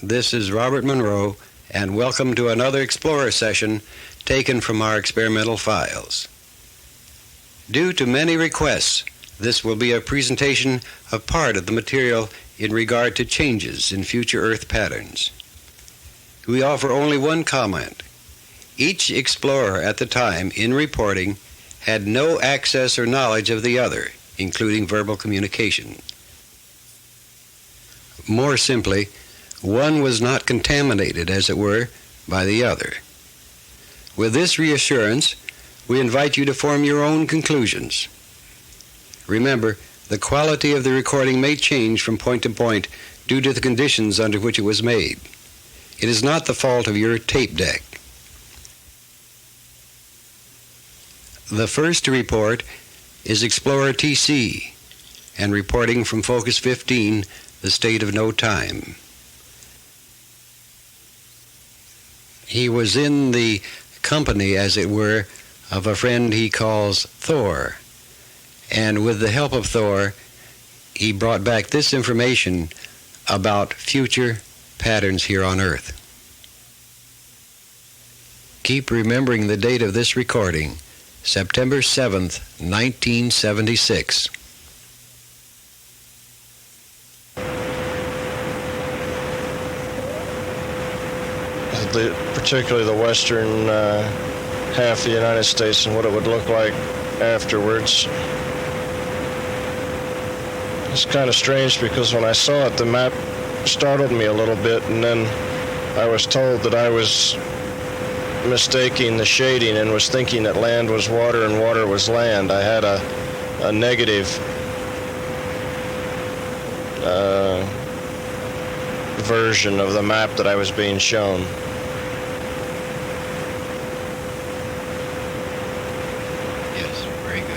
This is Robert Monroe, and welcome to another Explorer session taken from our experimental files. Due to many requests, this will be a presentation of part of the material in regard to changes in future Earth patterns. We offer only one comment. Each explorer at the time in reporting had no access or knowledge of the other, including verbal communication. More simply, one was not contaminated, as it were, by the other. With this reassurance, we invite you to form your own conclusions. Remember, the quality of the recording may change from point to point due to the conditions under which it was made. It is not the fault of your tape deck. The first to report is Explorer TC, and reporting from Focus 15, the state of no time. He was in the company, as it were, of a friend he calls Thor, and with the help of Thor, he brought back this information about future patterns here on Earth. Keep remembering the date of this recording, September 7th, 1976. Particularly the western half of the United States and what it would look like afterwards. It's kind of strange because when I saw it, the map startled me a little bit, and then I was told that I was mistaking the shading and was thinking that land was water and water was land. I had a negative version of the map that I was being shown. Yes, very good.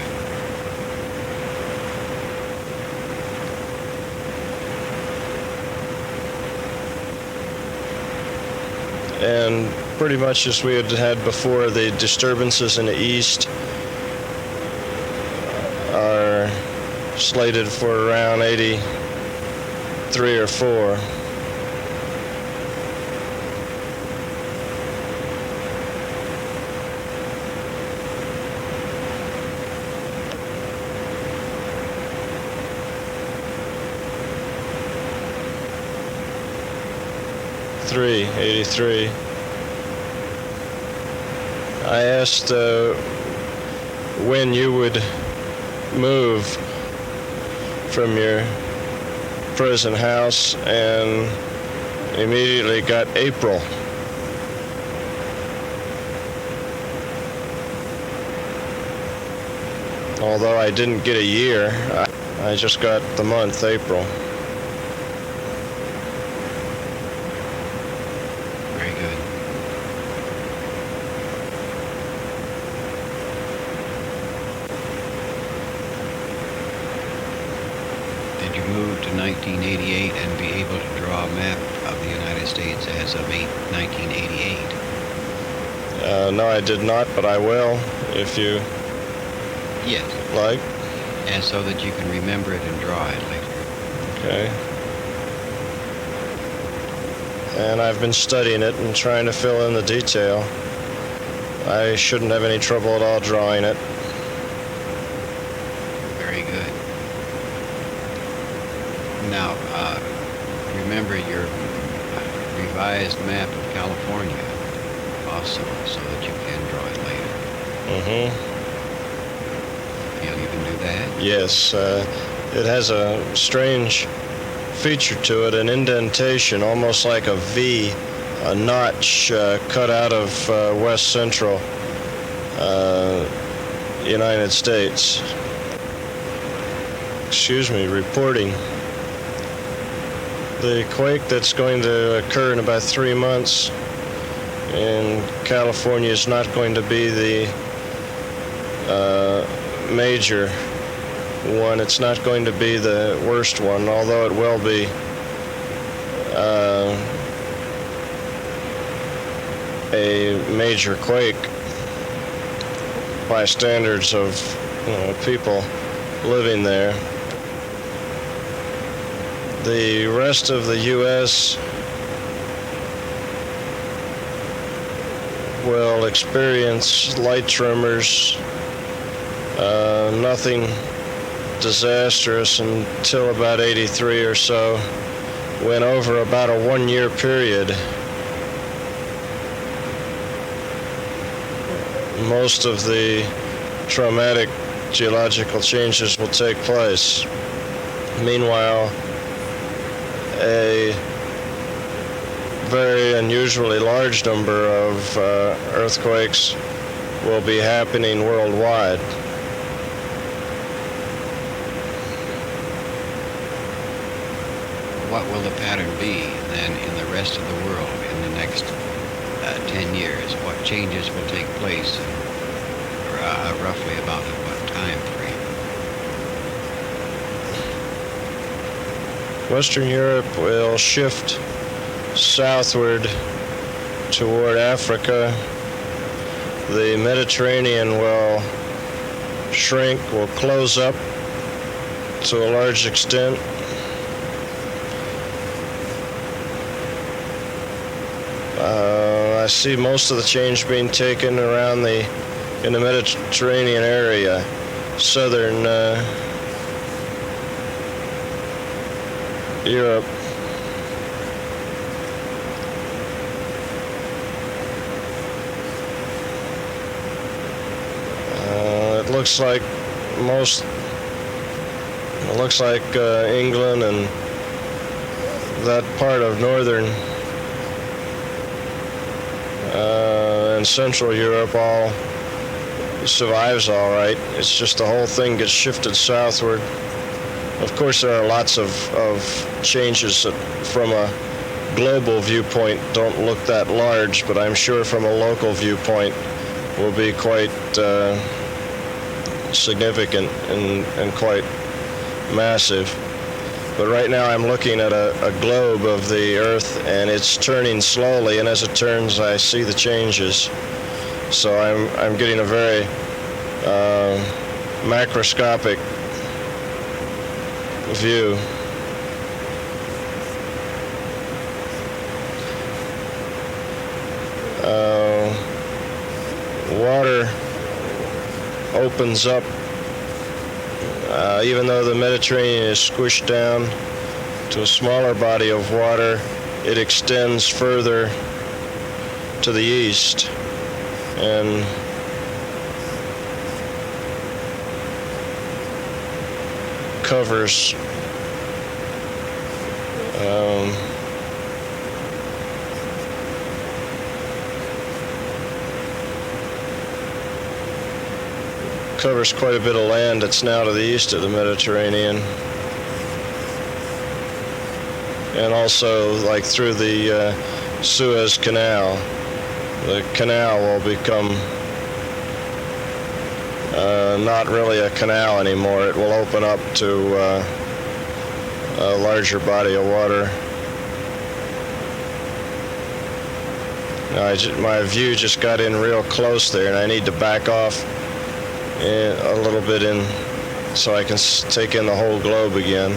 And pretty much as we had before, the disturbances in the east are slated for around 83 or 4. '83. 83. I asked when you would move from your present house, and immediately got April. Although I didn't get a year, I just got the month April. Did you move to 1988 and be able to draw a map of the United States as of 1988? No, I did not, but I will, if you like. And so that you can remember it and draw it later. Okay. And I've been studying it and trying to fill in the detail. I shouldn't have any trouble at all drawing it. Very good. Now, remember your revised map of California also, so that you can draw it later. Mm-hmm. Feel you can do that? Yes. It has a strange feature to it, an indentation, almost like a V, a notch cut out of west central United States. Excuse me, reporting. The quake that's going to occur in about 3 months in California is not going to be the major one. It's not going to be the worst one, although it will be a major quake by standards of people living there. The rest of the U.S. will experience light tremors, nothing disastrous until about 83 or so, when over about a 1-year period, most of the traumatic geological changes will take place. Meanwhile, a very unusually large number of earthquakes will be happening worldwide. What will the pattern be then in the rest of the world in the next 10 years? What changes will take place, roughly about what time frame? Western Europe will shift southward toward Africa. The Mediterranean will shrink, will close up to a large extent. I see most of the change being taken around in the Mediterranean area, southern Europe. It looks like England and that part of northern and Central Europe all survives all right. It's just the whole thing gets shifted southward. Of course, there are lots of changes that from a global viewpoint don't look that large, but I'm sure from a local viewpoint will be quite significant and quite massive. But right now I'm looking at a globe of the Earth, and it's turning slowly, and as it turns I see the changes. So I'm getting a very macroscopic view. Water opens up. Even though the Mediterranean is squished down to a smaller body of water, it extends further to the east and covers quite a bit of land that's now to the east of the Mediterranean. And also, like through the Suez Canal, the canal will become not really a canal anymore. It will open up to a larger body of water. Now, my view just got in real close there, and I need to back off a little bit in so I can take in the whole globe again.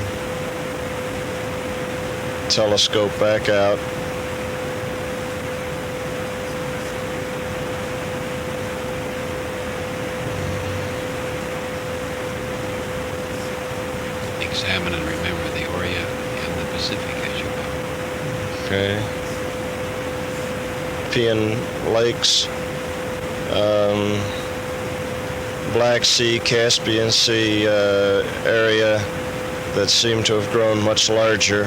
Telescope back out. Examine and remember the Orient and the Pacific as you go. Okay. European lakes, Black Sea, Caspian Sea area that seem to have grown much larger.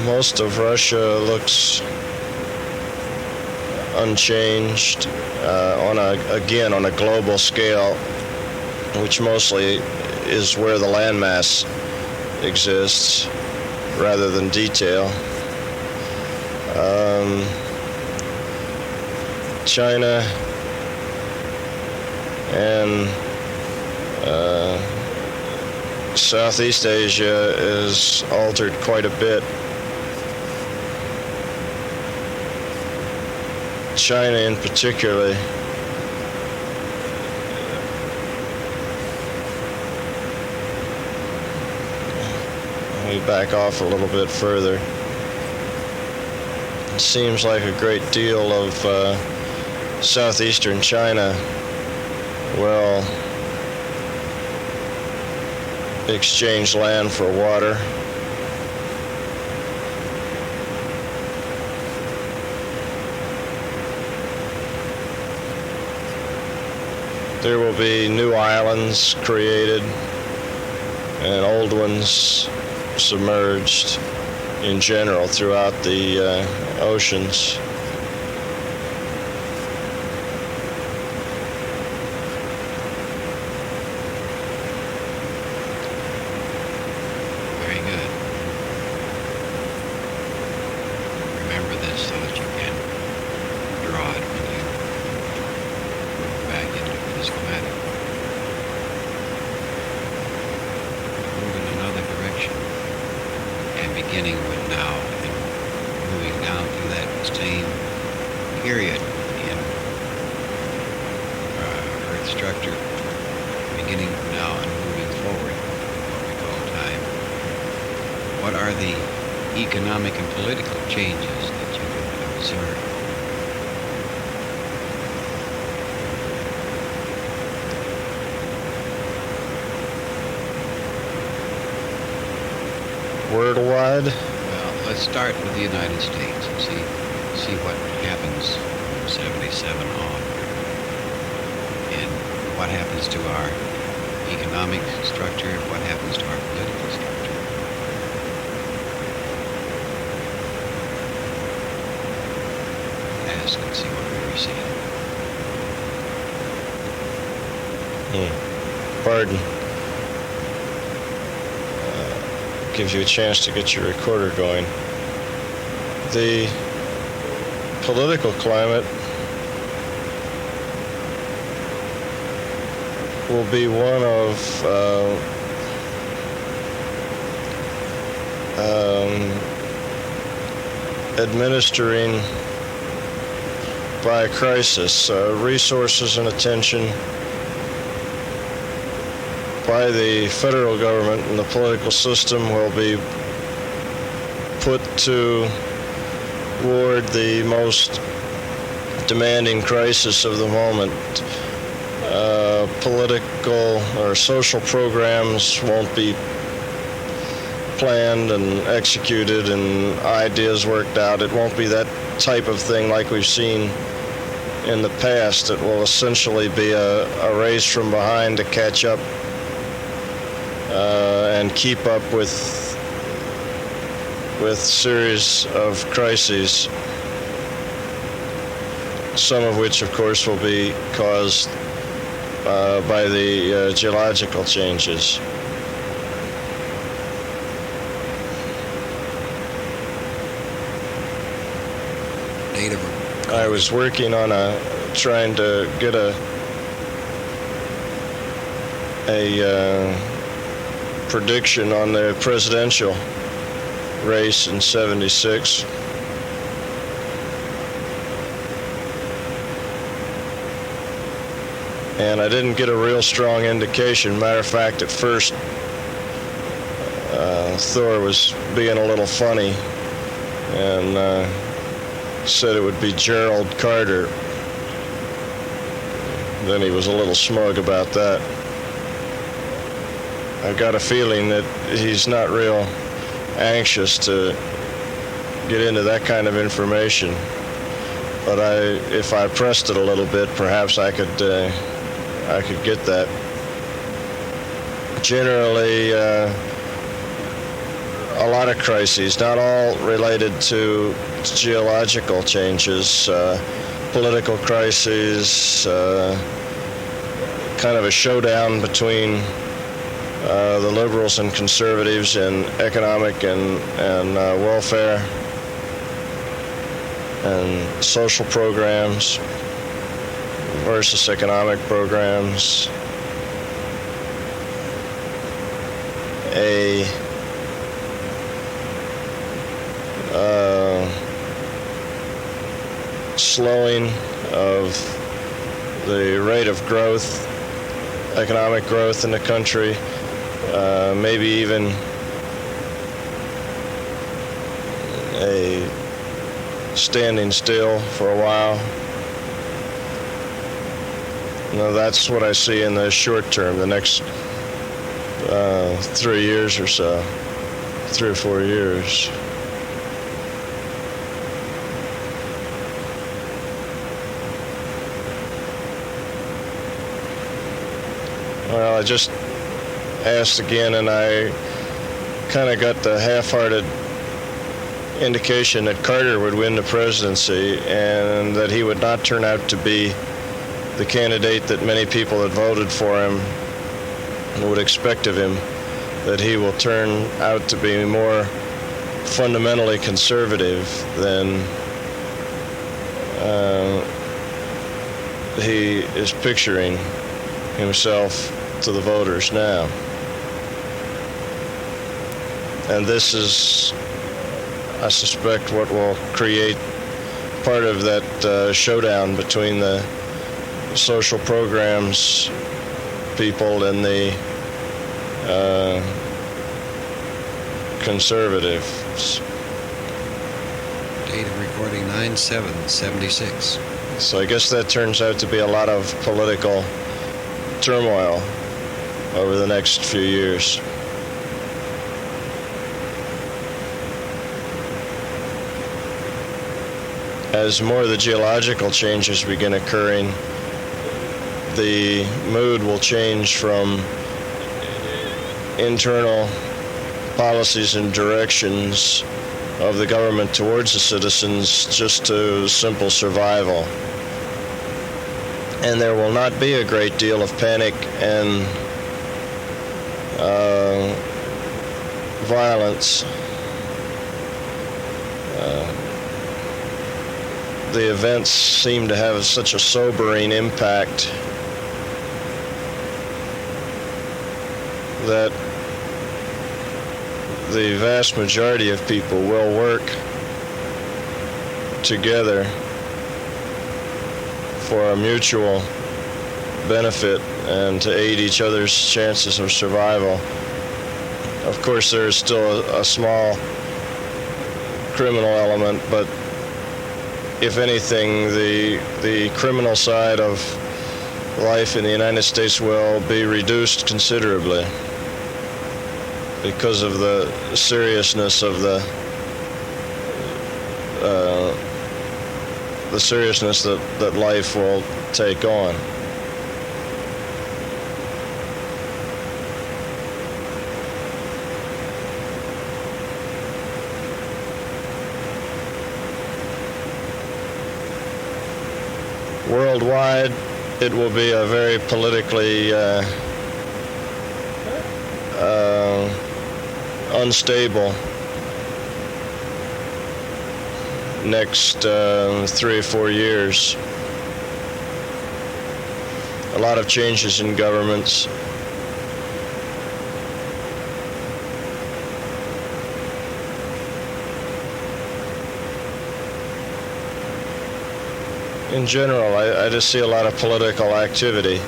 Most of Russia looks unchanged on a global scale, which mostly is where the landmass exists rather than detail. China and Southeast Asia is altered quite a bit. China in particular we back off a little bit further. It seems like a great deal of southeastern China will exchange land for water. There will be new islands created and old ones submerged in general throughout the oceans. Very good. Remember this so that you can draw it when you move back into physical matter. Move in another direction, and beginning with now and moving down through that same period in Earth structure, beginning from now and moving forward, what we call time. What are the economic and political changes that you can observe? Worldwide? Well, let's start with the United States and see what happens from 77 on, and what happens to our economic structure, what happens to our political structure. Ask and see what we receive. Pardon. Gives you a chance to get your recorder going. The political climate will be one of administering by a crisis resources and attention by the federal government and the political system will be put toward the most demanding crisis of the moment. Political or social programs won't be planned and executed and ideas worked out. It won't be that type of thing like we've seen in the past. It will essentially be a race from behind to catch up and keep up with series of crises, some of which, of course, will be caused by the geological changes. I was working on trying to get a prediction on the presidential race in '76. And I didn't get a real strong indication. Matter of fact, at first, Thor was being a little funny and said it would be Gerald Carter. Then he was a little smug about that. I've got a feeling that he's not real anxious to get into that kind of information. But if I pressed it a little bit, perhaps I could get that. Generally, a lot of crises, not all related to geological changes, political crises, kind of a showdown between the liberals and conservatives in economic and welfare and social programs versus economic programs. A slowing of the rate of growth, economic growth in the country, maybe even a standing still for a while. Now that's what I see in the short term, the next 3 years or so, 3 or 4 years. Well, I just asked again, and I kind of got the half-hearted indication that Carter would win the presidency and that he would not turn out to be the candidate that many people that voted for him would expect of him, that he will turn out to be more fundamentally conservative than he is picturing himself to the voters now. And this is, I suspect, what will create part of that showdown between the social programs people and the conservatives. Date of recording 9/7/76. So I guess that turns out to be a lot of political turmoil over the next few years. As more of the geological changes begin occurring, the mood will change from internal policies and directions of the government towards the citizens just to simple survival. And there will not be a great deal of panic and violence. The events seem to have such a sobering impact that the vast majority of people will work together for a mutual benefit and to aid each other's chances of survival. Of course, there is still a small criminal element, but if anything, the criminal side of life in the United States will be reduced considerably because of the seriousness of the seriousness that life will take on. Worldwide, it will be a very politically unstable next 3 or 4 years. A lot of changes in governments. In general, I just see a lot of political activity.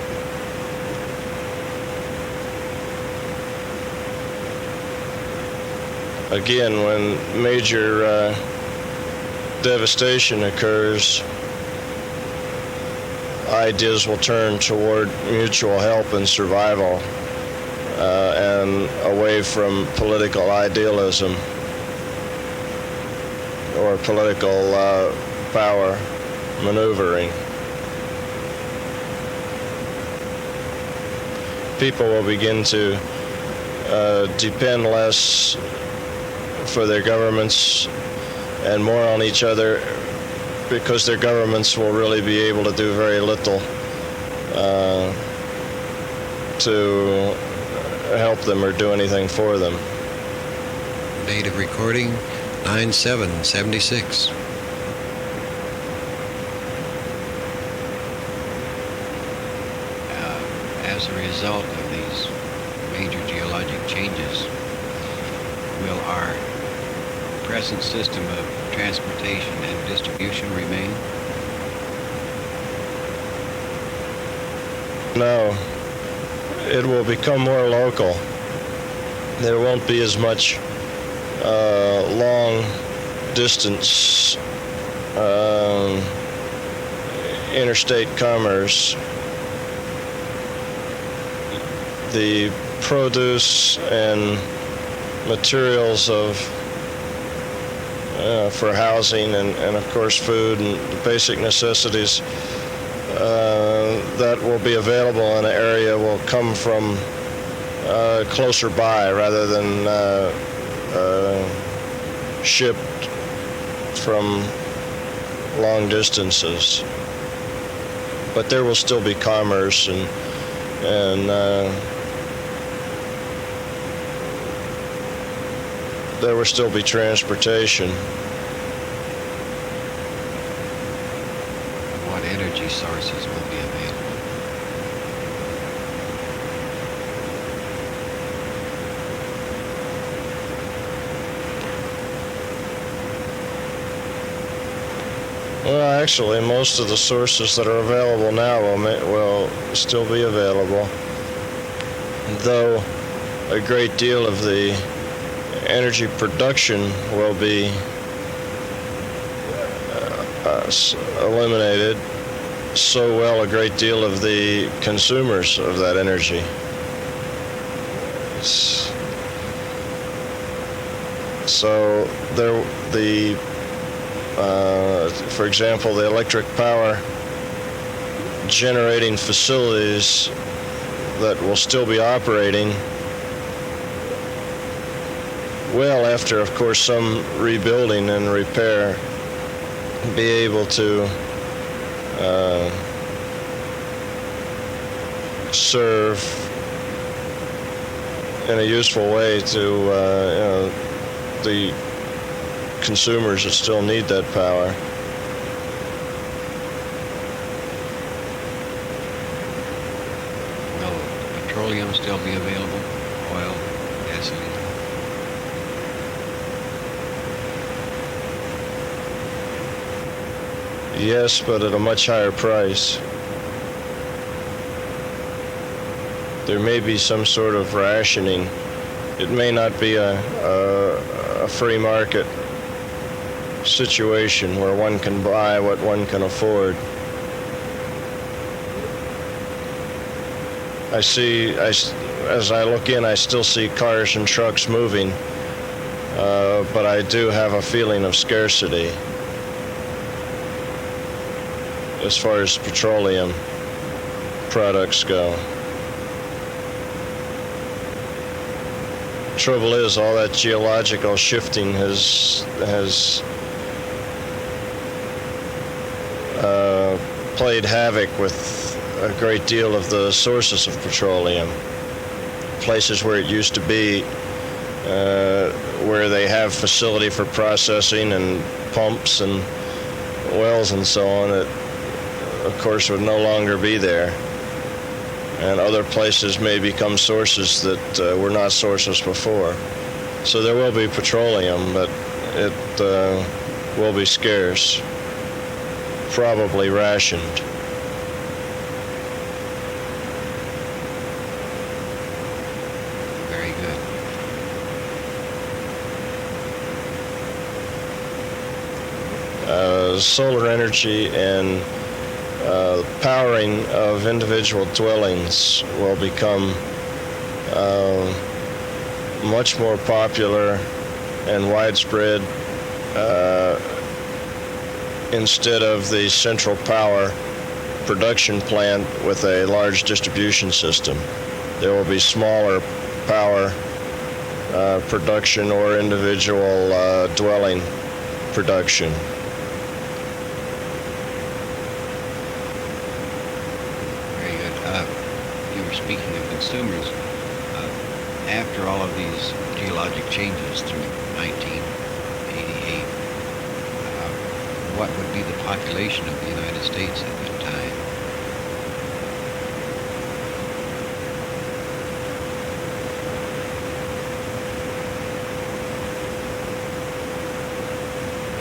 Again, when major devastation occurs, ideas will turn toward mutual help and survival and away from political idealism or political power maneuvering. People will begin to depend less for their governments and more on each other, because their governments will really be able to do very little to help them or do anything for them. Date of recording 9/7/76. As a result of these major geologic changes, will our present system of transportation and distribution remain? No, it will become more local. There won't be as much long distance interstate commerce, the produce and materials of for housing and of course food and basic necessities that will be available in an area will come from closer by rather than shipped from long distances. But there will still be commerce and there will still be transportation. What energy sources will be available? Well, actually, most of the sources that are available now will still be available, though a great deal of the energy production will be eliminated. So will a great deal of the consumers of that energy. So for example, the electric power generating facilities that will still be operating will, after of course some rebuilding and repair, be able to serve in a useful way to the consumers that still need that power. Will petroleum still be available? Oil, gasoline? Yes, but at a much higher price. There may be some sort of rationing. It may not be a free market situation where one can buy what one can afford. As I look in, I still see cars and trucks moving, but I do have a feeling of scarcity as far as petroleum products go. Trouble is, all that geological shifting has played havoc with a great deal of the sources of petroleum. Places where it used to be, where they have facility for processing and pumps and wells and so on, it of course would no longer be there. And other places may become sources that were not sources before. So there will be petroleum, but it will be scarce, probably rationed. Very good. Solar energy and powering of individual dwellings will become much more popular and widespread instead of the central power production plant with a large distribution system. There will be smaller power production or individual dwelling production. Speaking of consumers, after all of these geologic changes through 1988, what would be the population of the United States at that time?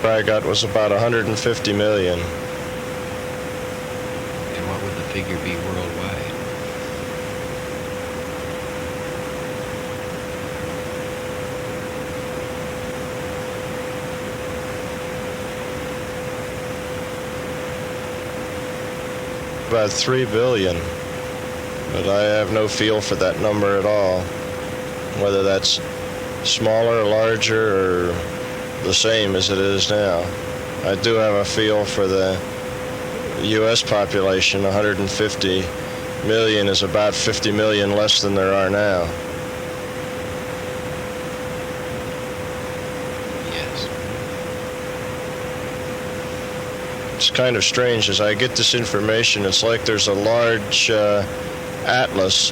I got was about 150 million. And what would the figure be worldwide? about 3 billion, but I have no feel for that number at all, whether that's smaller, larger, or the same as it is now. I do have a feel for the U.S. population. 150 million is about 50 million less than there are now. Yes. It's kind of strange. As I get this information, it's like there's a large atlas,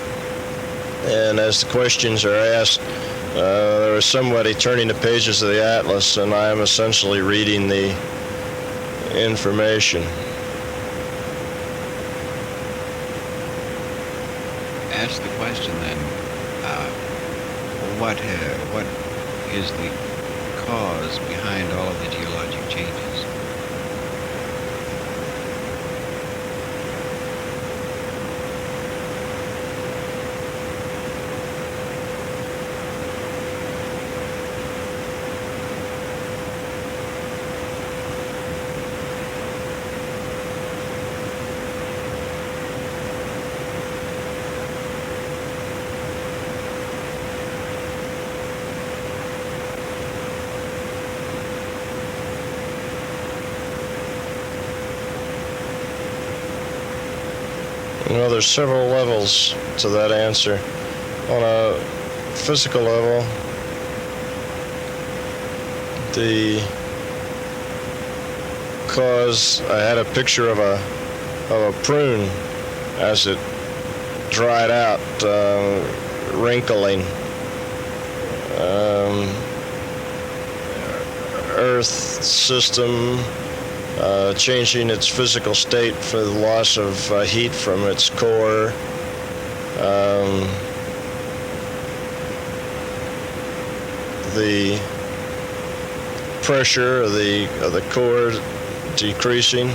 and as the questions are asked, there is somebody turning the pages of the atlas, and I am essentially reading the information. Ask the question then, what is the cause behind all of the geologic changes? Well, there's several levels to that answer. On a physical level, the cause, I had a picture of a prune as it dried out, wrinkling. Earth system changing its physical state for the loss of heat from its core. The pressure of the core decreasing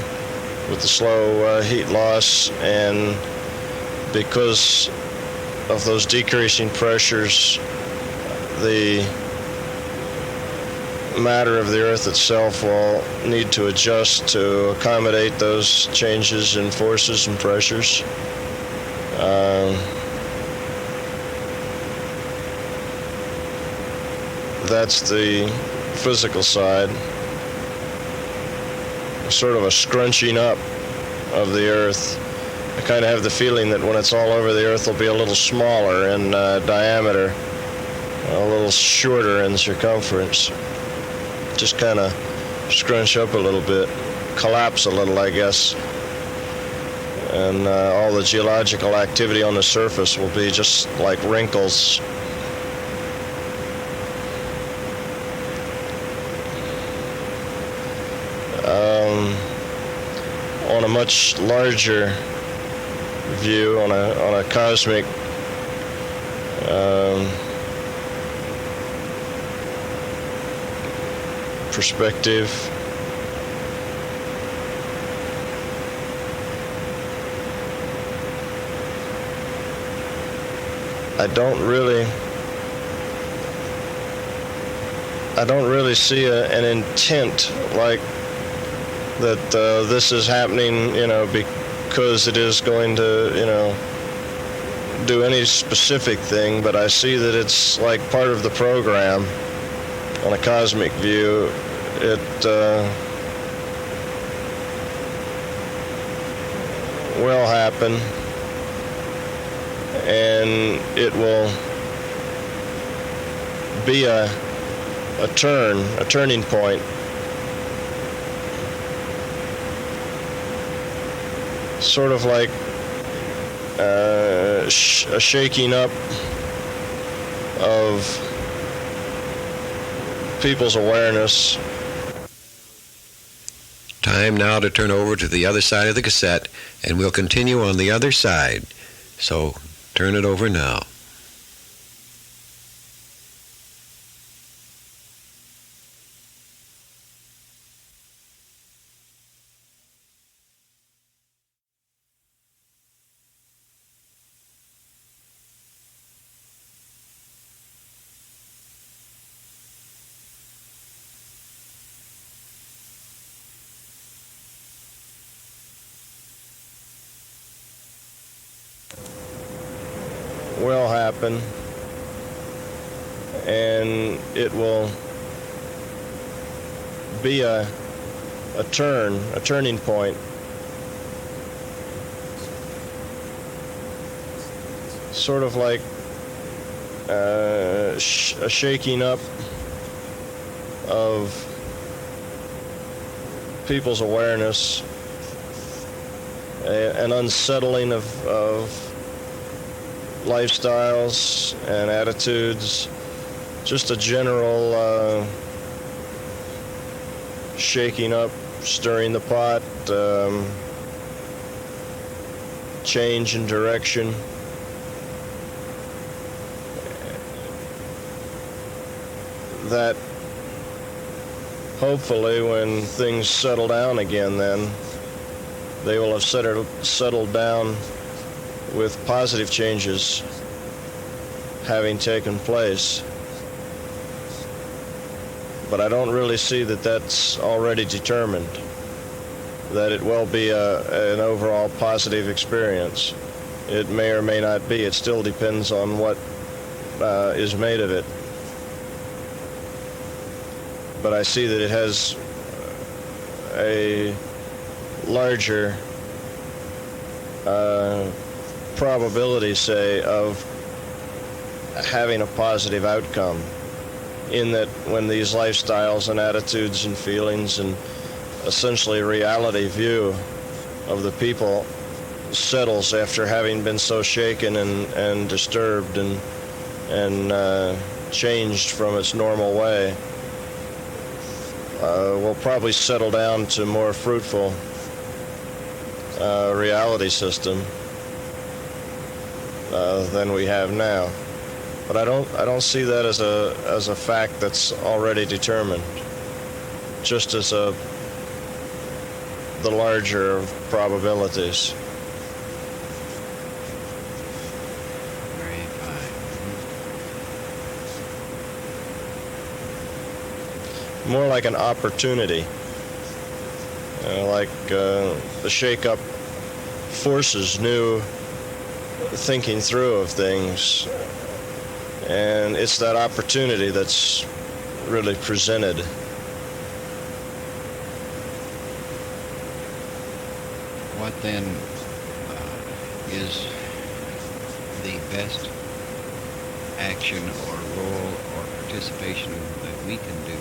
with the slow heat loss, and because of those decreasing pressures, the matter of the Earth itself will need to adjust to accommodate those changes in forces and pressures. That's the physical side. Sort of a scrunching up of the Earth. I kind of have the feeling that when it's all over, the Earth will be a little smaller in diameter, a little shorter in circumference. Just kind of scrunch up a little bit, collapse a little, I guess. And all the geological activity on the surface will be just like wrinkles. On a much larger view, on a cosmic perspective, I don't really see an intent like that this is happening, because it is going to, do any specific thing, but I see that it's like part of the program. On a cosmic view, it will happen, and it will be a turning point. Sort of like a shaking up of people's awareness. Time now to turn over to the other side of the cassette, and we'll continue on the other side. So turn it over now. happen, and it will be a turning point. Sort of like a shaking up of people's awareness, an unsettling of lifestyles and attitudes, just a general shaking up, stirring the pot, change in direction. That hopefully when things settle down again, then they will have settled down with positive changes having taken place. But I don't really see that that's already determined, that it will be an overall positive experience. It may or may not be. It still depends on what is made of it. But I see that it has a larger probability, say, of having a positive outcome, in that when these lifestyles and attitudes and feelings and essentially reality view of the people settles after having been so shaken and disturbed and changed from its normal way, will probably settle down to more fruitful reality system than we have now. But I don't see that as a fact that's already determined, just as the larger of probabilities. Very fine. More like an opportunity, like the shake-up forces new thinking through of things, and it's that opportunity that's really presented. What then is the best action or role or participation that we can do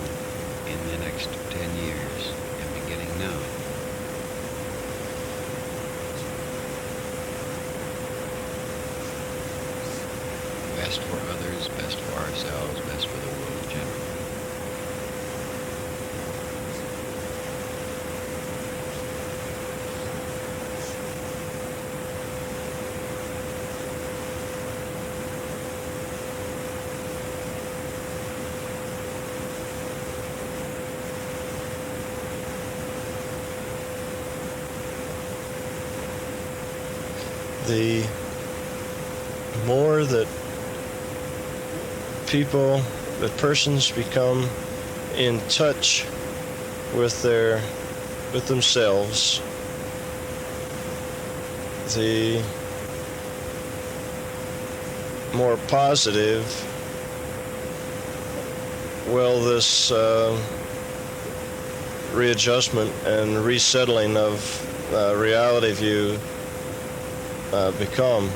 in the next 10 years and beginning now? Best for others, best for ourselves, best for the world generally. The more that persons become in touch with themselves, the more positive will this readjustment and resettling of reality view become.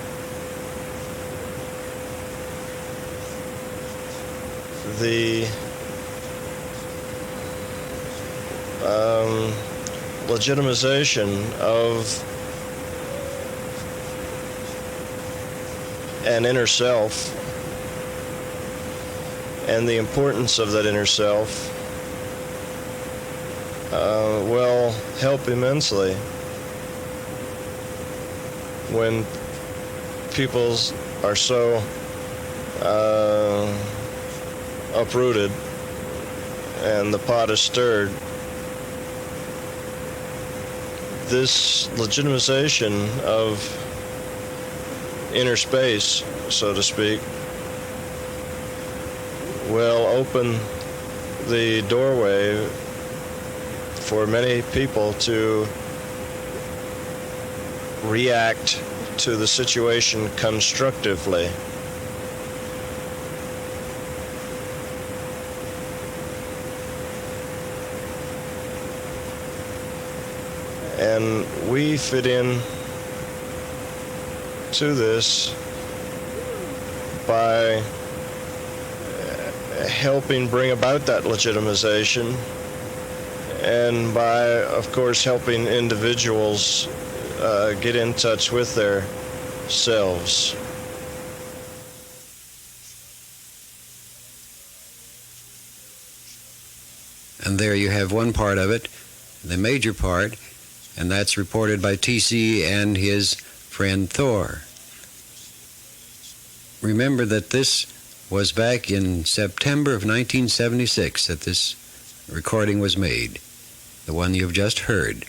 The legitimization of an inner self and the importance of that inner self will help immensely when people are so uprooted and the pot is stirred. This legitimization of inner space, so to speak, will open the doorway for many people to react to the situation constructively And we fit in to this by helping bring about that legitimization, and by, of course, helping individuals get in touch with their selves. And there you have one part of it, the major part, and that's reported by T.C. and his friend Thor. Remember that this was back in September of 1976 that this recording was made, the one you've just heard.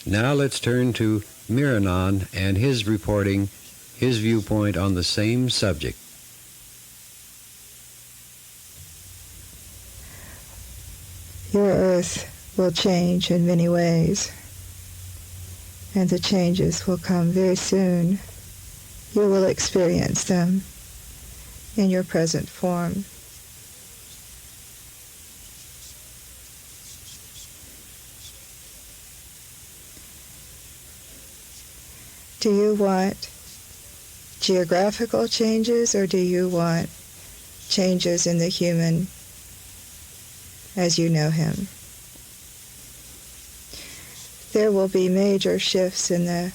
Now let's turn to Miranon and his reporting, his viewpoint on the same subject. Your Earth will change in many ways, and the changes will come very soon. You will experience them in your present form. Do you want geographical changes, or do you want changes in the human as you know him? There will be major shifts in the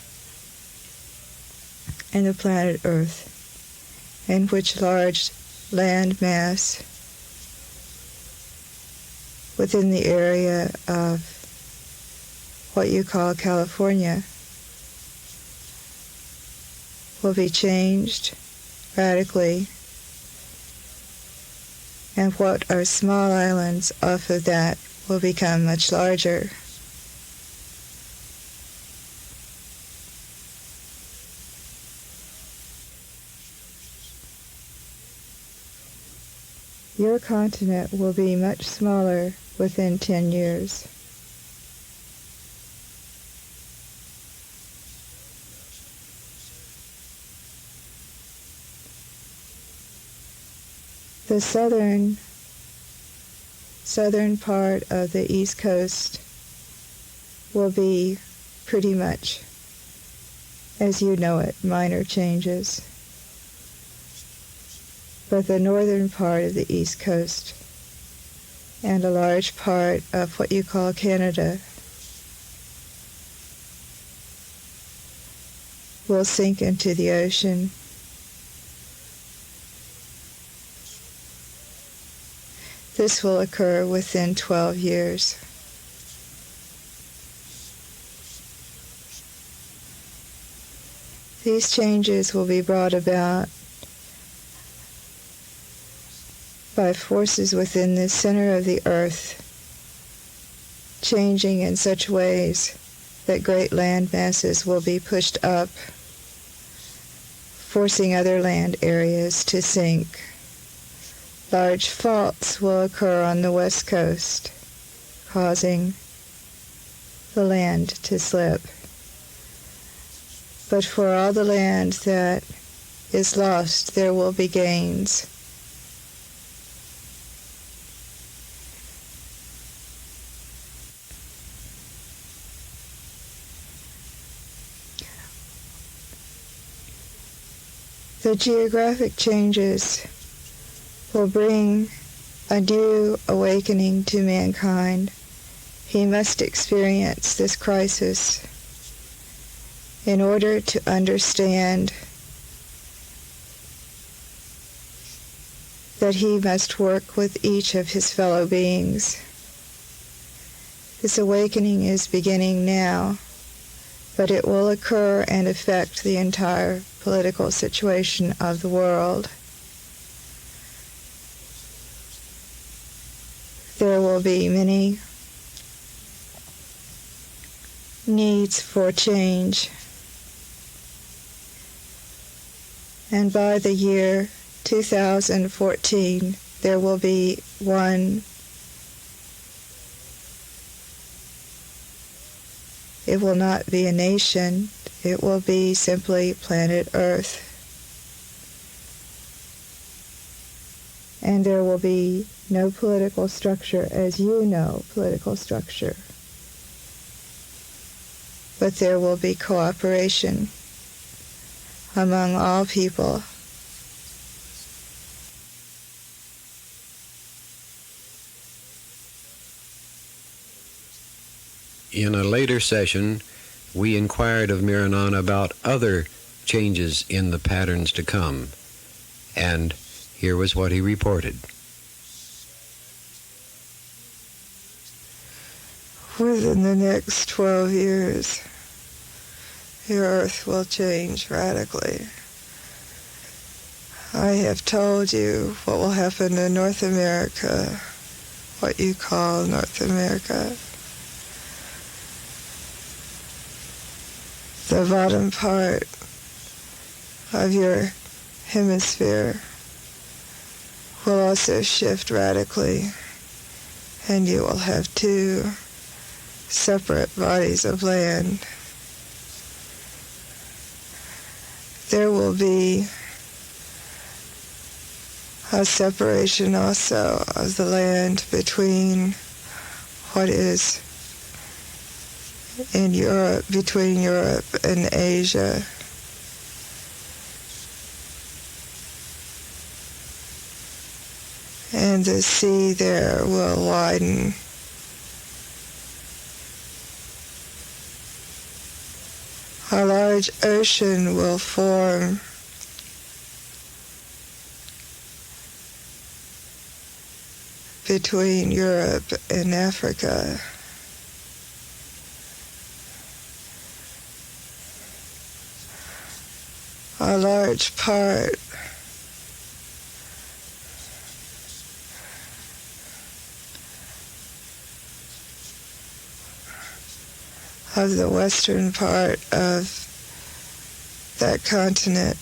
planet Earth, in which large land mass within the area of what you call California will be changed radically, and what are small islands off of that will become much larger. Your continent will be much smaller within 10 years. The southern part of the East Coast will be pretty much as you know it, minor changes. But the northern part of the East Coast and a large part of what you call Canada will sink into the ocean. This will occur within 12 years. These changes will be brought about by forces within the center of the earth, changing in such ways that great land masses will be pushed up, forcing other land areas to sink. Large faults will occur on the west coast, causing the land to slip. But for all the land that is lost, there will be gains. The geographic changes will bring a new awakening to mankind. He must experience this crisis in order to understand that he must work with each of his fellow beings. This awakening is beginning now, but it will occur and affect the entire political situation of the world. There will be many needs for change. And by the year 2014, there will be one. It will not be a nation. It will be simply planet Earth. And there will be no political structure as you know political structure. but there will be cooperation among all people. In a later session, we inquired of Miranon about other changes in the patterns to come, and here was what he reported. Within the next 12 years, the Earth will change radically. I have told you what will happen in North America, what you call North America. The bottom part of your hemisphere will also shift radically, and you will have two separate bodies of land. There will be a separation also of the land between what is in Europe, between Europe and Asia. And the sea there will widen. A large ocean will form between Europe and Africa. A large part of the western part of that continent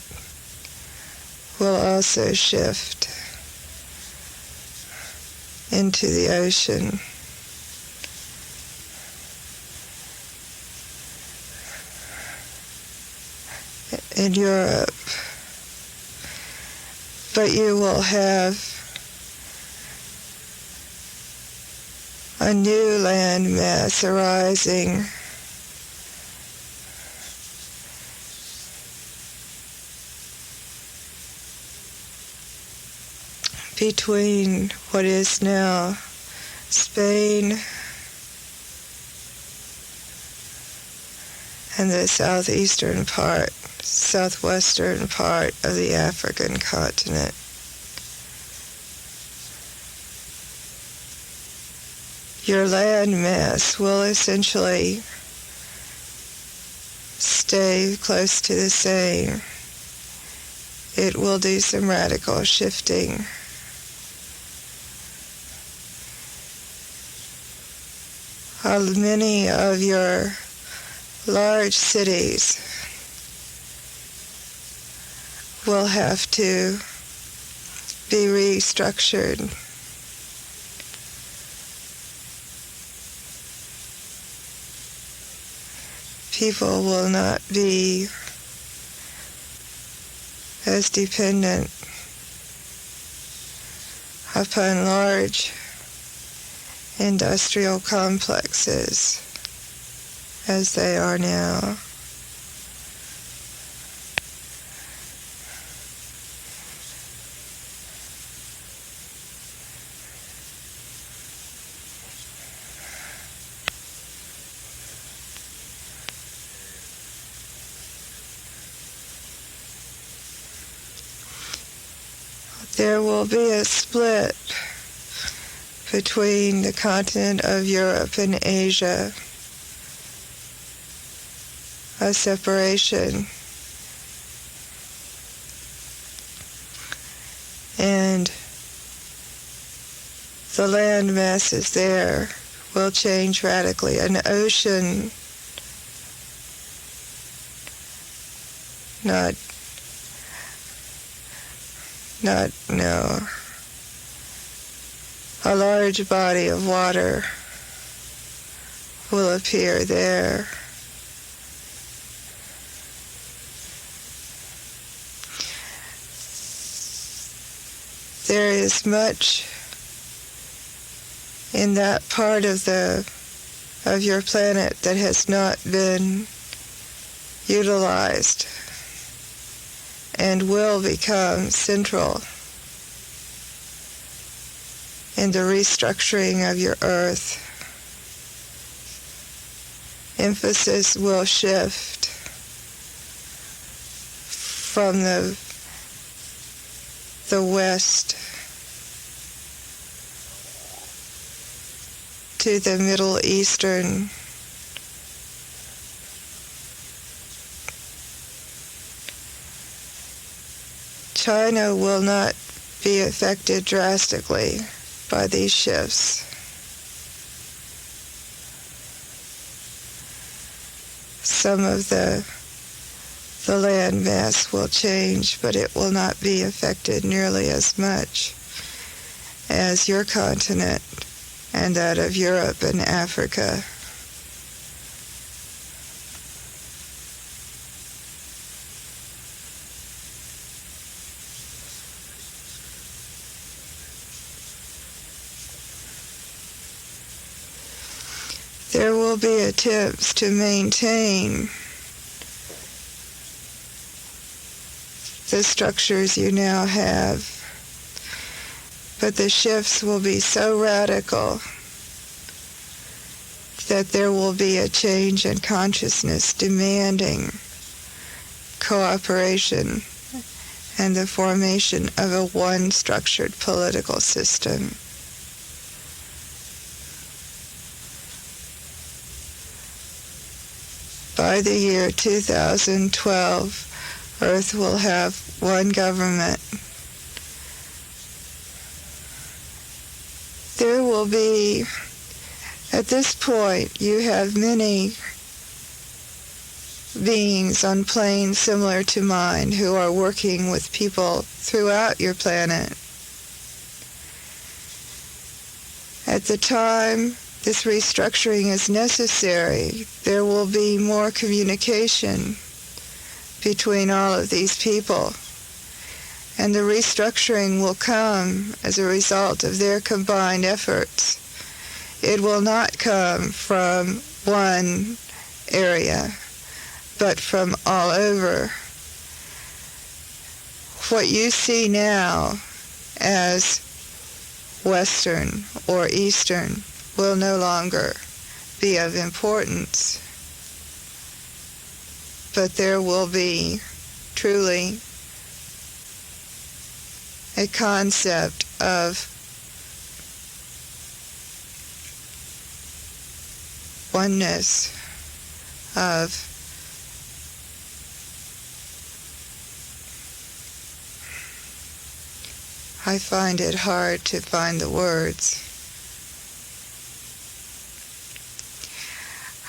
will also shift into the ocean. In Europe, but you will have a new land mass arising between what is now Spain and the southwestern part of the African continent. Your land mass will essentially stay close to the same. It will do some radical shifting. Many of your large cities will have to be restructured. People will not be as dependent upon large industrial complexes as they are now. There will be a split between the continent of Europe and Asia, a separation. And the land masses there will change radically. An ocean, a large body of water will appear there. There is much in that part of the of your planet that has not been utilized and will become central in the restructuring of your Earth. Emphasis will shift from the West to the Middle Eastern China will not be affected drastically by these shifts. Some of the land mass will change, but it will not be affected nearly as much as your continent and that of Europe and Africa. There will be attempts to maintain the structures you now have, but the shifts will be so radical that there will be a change in consciousness demanding cooperation and the formation of a one-structured political system. By the year 2012, Earth will have one government. There will be, at this point, you have many beings on planes similar to mine who are working with people throughout your planet. At the time this restructuring is necessary, there will be more communication between all of these people, and the restructuring will come as a result of their combined efforts. It will not come from one area, but from all over. What you see now as Western or Eastern will no longer be of importance, but there will be truly a concept of oneness, of I find it hard to find the words.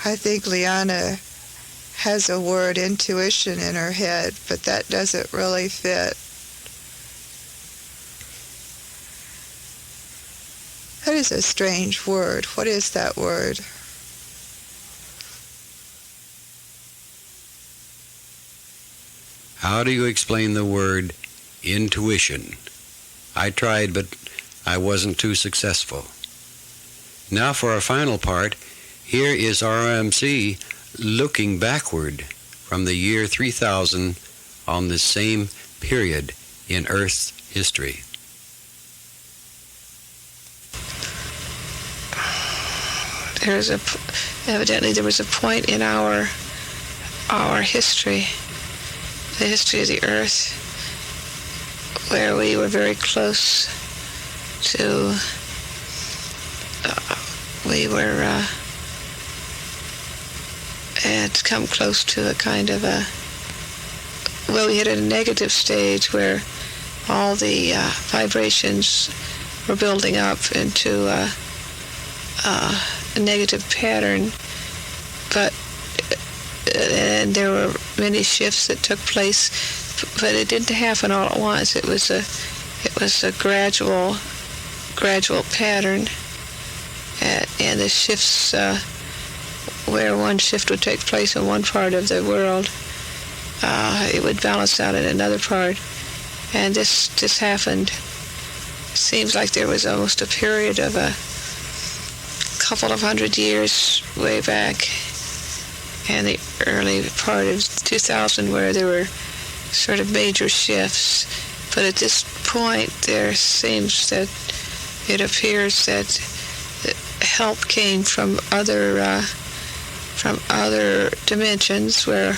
I think Liana has a word intuition in her head, but that doesn't really fit. That is a strange word. What is that word? How do you explain the word intuition? I tried, but I wasn't too successful. Now for our final part, here is ROMC looking backward from the year 3000 on this same period in Earth's history. Evidently there was a point in our history, the history of the Earth, where we were very close to, had come close to a kind of we hit a negative stage where all the vibrations were building up into a negative pattern, and there were many shifts that took place, but it didn't happen all at once. It was a gradual pattern, and the shifts where one shift would take place in one part of the world, it would balance out in another part, and this happened. It seems like there was almost a period of a couple of hundred years way back in the early part of 2000 where there were sort of major shifts. But at this point, there seems that it appears that help came from other dimensions where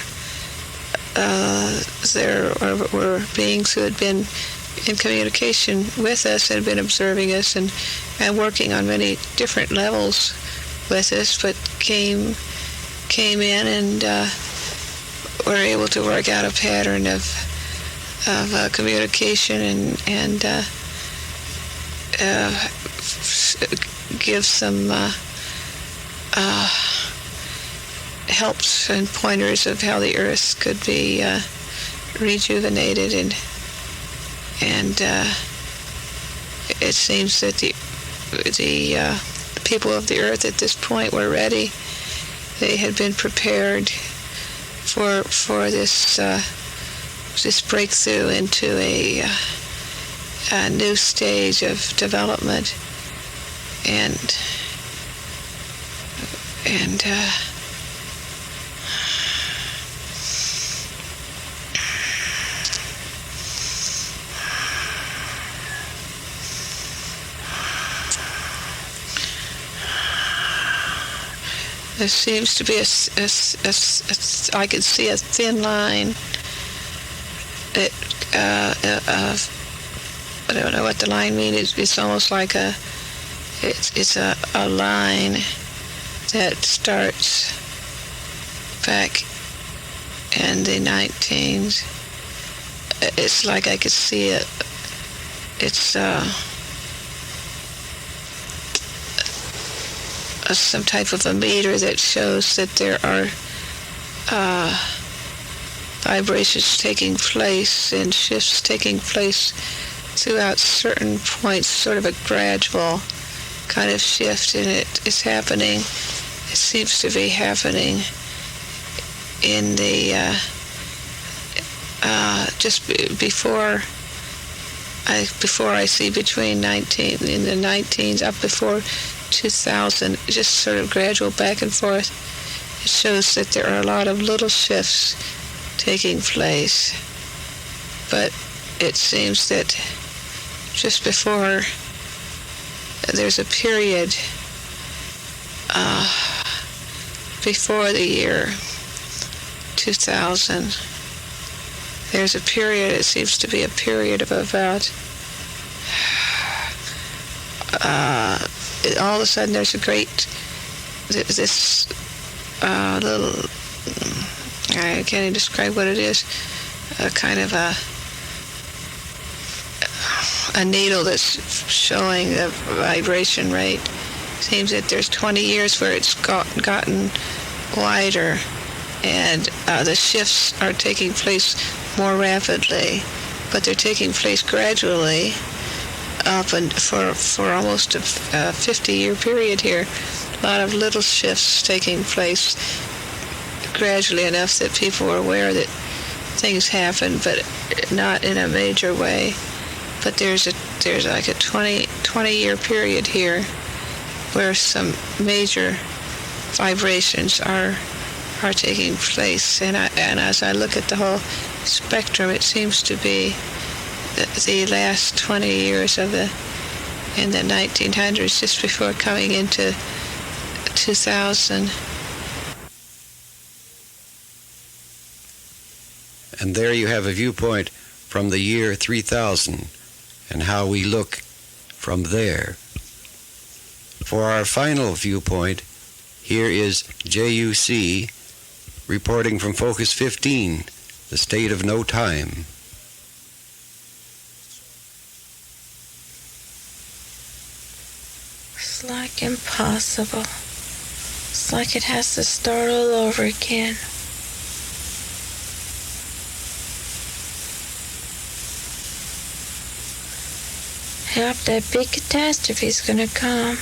there were beings who had been in communication with us, had been observing us and working on many different levels with us, but came in and were able to work out a pattern of communication and give some helps and pointers of how the Earth could be rejuvenated, and it seems that the people of the Earth at this point were ready. They had been prepared for this breakthrough into a new stage of development, and there seems to be I can see a thin line. I don't know what the line means. It's almost like it's a line that starts back in the 19s. It's like I could see it. It's some type of a meter that shows that there are vibrations taking place and shifts taking place throughout certain points, sort of a gradual kind of shift, and it is happening. It seems to be happening in the just before I see between in the 19s up before 2000, just sort of gradual back and forth. It shows that there are a lot of little shifts taking place, but it seems that just before there's a period before the year 2000, there's a period, it seems to be a period of about all of a sudden there's this little, I can't even describe what it is, a kind of a needle that's showing the vibration rate. Seems that there's 20 years where it's gotten wider, and the shifts are taking place more rapidly, but they're taking place gradually up and for almost a 50-year period here. A lot of little shifts taking place gradually enough that people are aware that things happen, but not in a major way. But there's like a 20-year period here where some major vibrations are taking place, and as I look at the whole spectrum, it seems to be the last 20 years in the 1900s, just before coming into 2000. And there you have a viewpoint from the year 3000 and how we look from there. For our final viewpoint, here is JUC reporting from Focus 15, the state of no time. It's like impossible. It's like it has to start all over again. Yep, that big catastrophe is gonna come.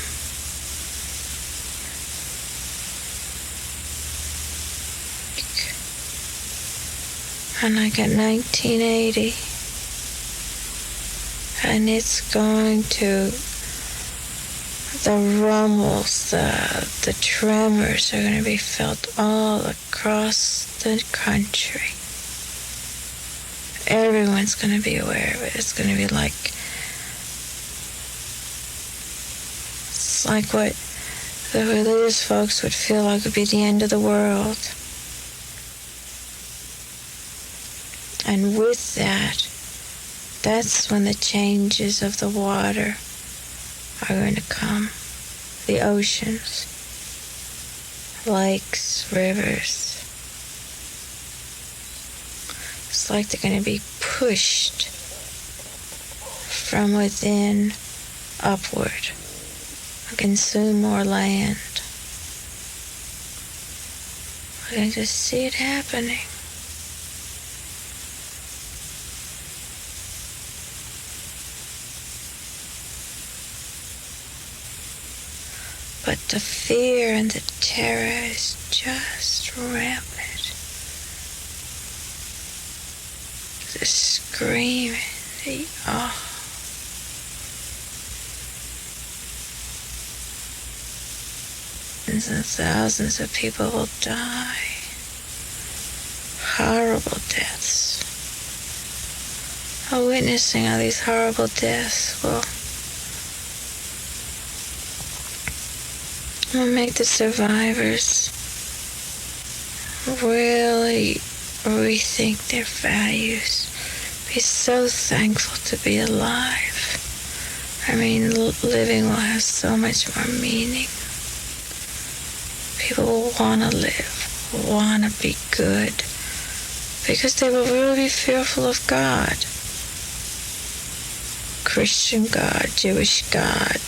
And like at 1980. And it's going to The rumbles, the tremors are going to be felt all across the country. Everyone's going to be aware of it. It's going to be like, it's like what the religious folks would feel like would be the end of the world. And with that, that's when the changes of the water are going to come. The oceans, lakes, rivers. It's like they're going to be pushed from within upward, consume more land. I can just see it happening. But the fear and the terror is just rampant. The screaming, the Tens and thousands of people will die. Horrible deaths. Witnessing all these horrible deaths will make the survivors really rethink their values. Be so thankful to be alive. I mean, living will have so much more meaning. People will want to live, want to be good, because they will really be fearful of God. Christian God, Jewish God,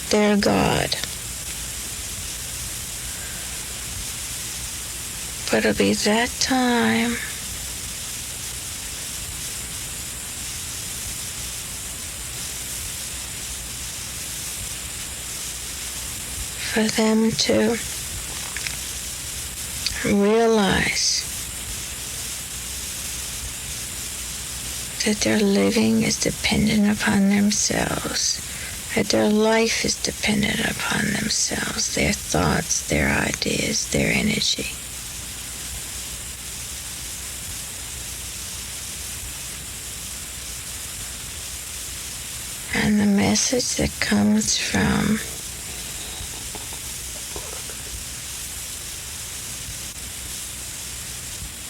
their God. But it'll be that time for them to realize that their living is dependent upon themselves, that their life is dependent upon themselves, their thoughts, their ideas, their energy. And the message that comes from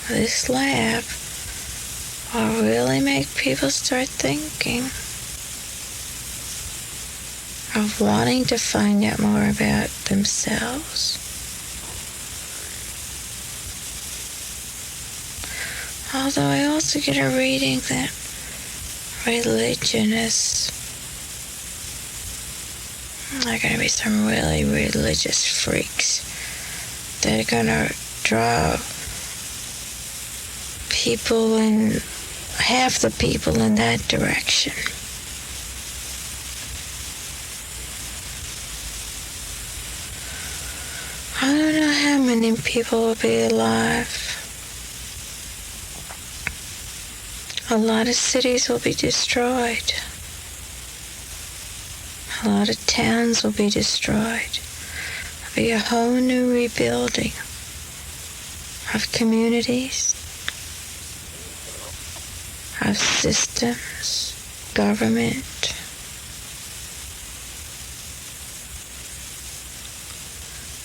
this lab will really make people start thinking of wanting to find out more about themselves. Although I also get a reading that religion is, there are going to be some really religious freaks that are going to draw people in, half the people in that direction. I don't know how many people will be alive. A lot of cities will be destroyed. A lot of towns will be destroyed. There'll be a whole new rebuilding of communities, of systems, government.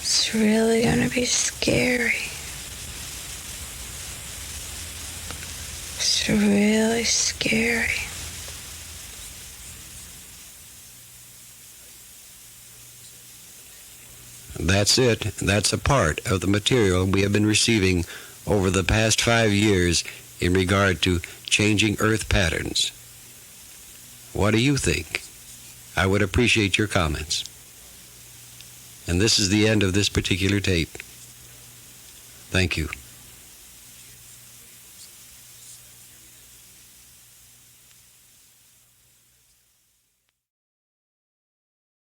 It's really going to be scary. It's really scary. That's it. That's a part of the material we have been receiving over the past 5 years in regard to changing Earth patterns. What do you think? I would appreciate your comments. And this is the end of this particular tape. Thank you.